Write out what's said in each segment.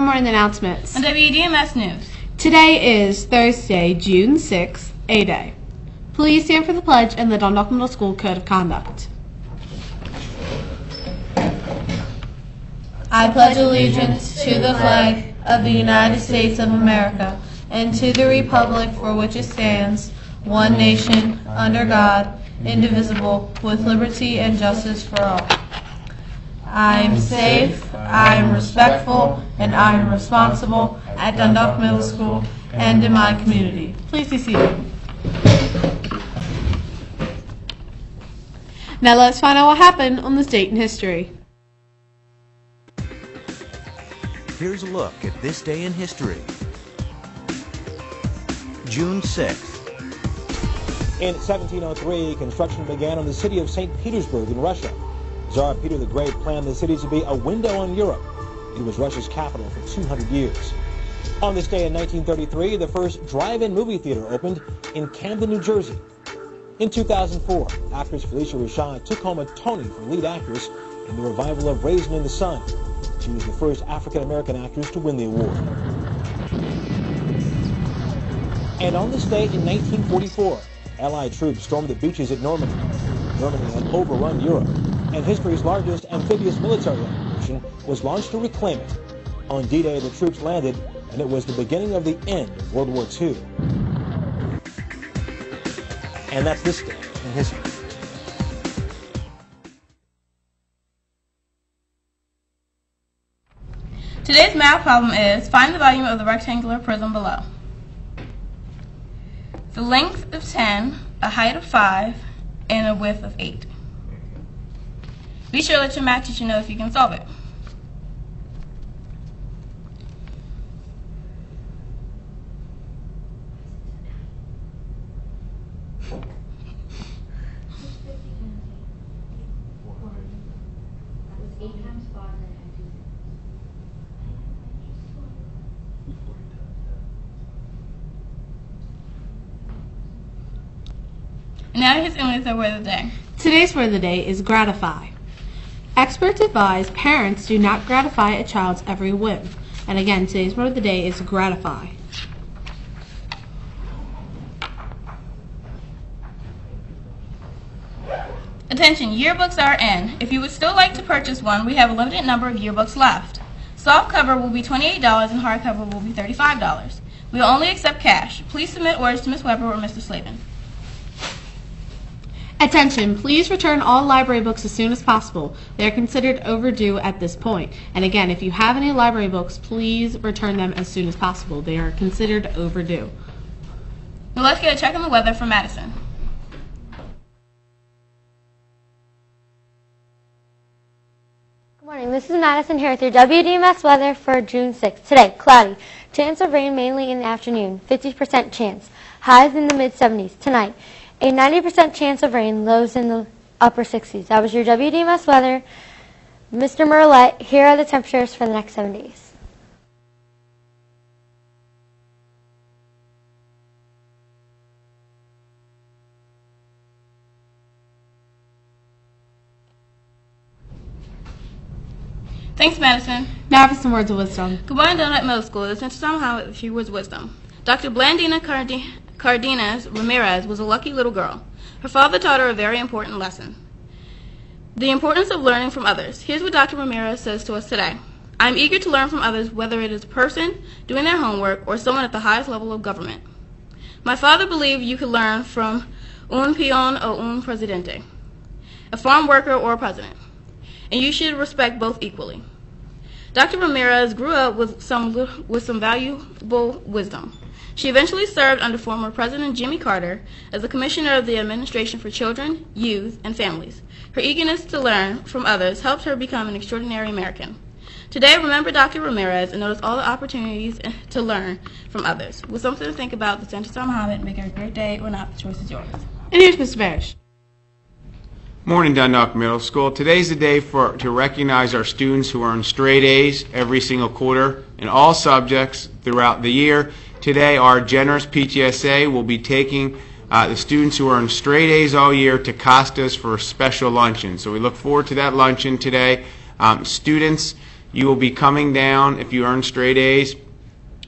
Morning announcements. On WDMS News. Today is Thursday, June 6th, A-Day. Please stand for the pledge and the Dundalk Middle School Code of Conduct. I pledge allegiance to the flag of the United States of America and to the republic for which it stands, one nation, under God, indivisible, with liberty and justice for all. I am safe, I am respectful, and I am responsible at Dundalk Middle School and in my community. Please be seated. Now let's find out what happened on this date in history. Here's a look at this day in history. June 6th. In 1703, construction began on the city of St. Petersburg in Russia. Tsar Peter the Great planned the city to be a window on Europe. It was Russia's capital for 200 years. On this day in 1933, the first drive-in movie theater opened in Camden, New Jersey. In 2004, actress Felicia Rashad took home a Tony for lead actress in the revival of Raisin in the Sun. She was the first African-American actress to win the award. And on this day in 1944, Allied troops stormed the beaches at Normandy. Germany had overrun Europe, and history's largest amphibious military operation was launched to reclaim it. On D-Day, the troops landed, and it was the beginning of the end of World War II. And that's this day in history. Today's math problem is, find the volume of the rectangular prism below. The length of 10, a height of 5, and a width of 8. Be sure to let your math teacher know if you can solve it. And now here's Emily's word of the day. Today's word of the day is gratify. Experts advise parents do not gratify a child's every whim. And again, today's word of the day is gratify. Attention, yearbooks are in. If you would still like to purchase one, we have a limited number of yearbooks left. Soft cover will be $28 and hardcover will be $35. We will only accept cash. Please submit orders to Ms. Weber or Mr. Slavin. Attention, please return all library books as soon as possible. They are considered overdue at this point. And again, if you have any library books, please return them as soon as possible. They are considered overdue. Now let's get a check on the weather from Madison. Good morning, this is Madison here with your WDMS weather for June 6th. Today, cloudy. Chance of rain mainly in the afternoon, 50% chance. Highs in the mid-70s. Tonight, a 90% chance of rain, lows in the upper 60s. That was your WDMS weather. Mr. Merlette, here are the temperatures for the next 7 days. Thanks, Madison. Now for some words of wisdom. Good morning, Dundalk Middle School. This is somehow a few words of wisdom. Dr. Blandina Cardenas Ramirez was a lucky little girl. Her father taught her a very important lesson: the importance of learning from others. Here's what Dr. Ramirez says to us today. I'm eager to learn from others, whether it is a person doing their homework or someone at the highest level of government. My father believed you could learn from un peon or un presidente, a farm worker or a president, and you should respect both equally. Dr. Ramirez grew up with some valuable wisdom. She eventually served under former President Jimmy Carter as the Commissioner of the Administration for Children, Youth, and Families. Her eagerness to learn from others helped her become an extraordinary American. Today, remember Dr. Ramirez and notice all the opportunities to learn from others. With something to think about, the Center Muhammad, make it a great day or not, the choice is yours. And here's Mr. Barish. Morning, Dundalk Middle School. Today's the day to recognize our students who earn straight A's every single quarter in all subjects throughout the year. Today, our generous PTSA will be taking the students who earn straight A's all year to Costa's for a special luncheon. So we look forward to that luncheon today. Students, you will be coming down, if you earn straight A's,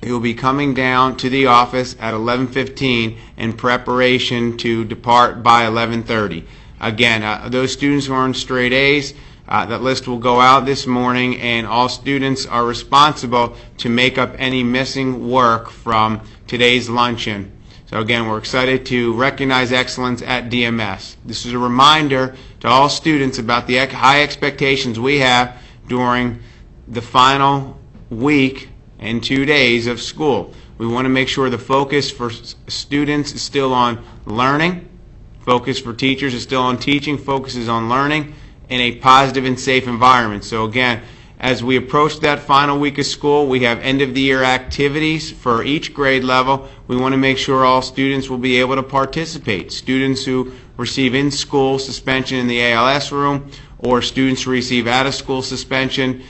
you will be coming down to the office at 11:15 in preparation to depart by 11:30. Again, those students who earn straight A's, that list will go out this morning, and all students are responsible to make up any missing work from today's luncheon. So again, we're excited to recognize excellence at DMS. This is a reminder to all students about the high expectations we have during the final week and 2 days of school. We want to make sure the focus for students is still on learning, focus for teachers is still on teaching, focus is on learning in a positive and safe environment. So again, as we approach that final week of school, we have end-of-the-year activities for each grade level. We want to make sure all students will be able to participate. Students who receive in-school suspension in the ALS room or students who receive out-of-school suspension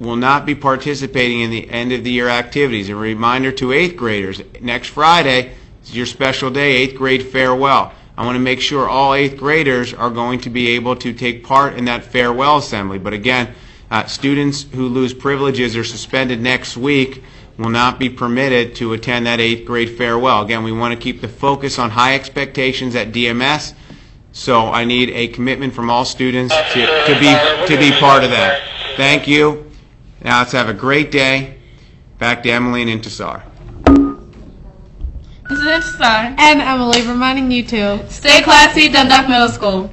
will not be participating in the end-of-the-year activities. A reminder to 8th graders, next Friday is your special day, 8th grade farewell. I want to make sure all 8th graders are going to be able to take part in that farewell assembly. But again, students who lose privileges or suspended next week will not be permitted to attend that 8th grade farewell. Again, we want to keep the focus on high expectations at DMS, so I need a commitment from all students to be part of that. Thank you. Now let's have a great day. Back to Emily and Intisar. This is Intisar. And Emily, reminding you to Stay classy, Dundalk Middle School.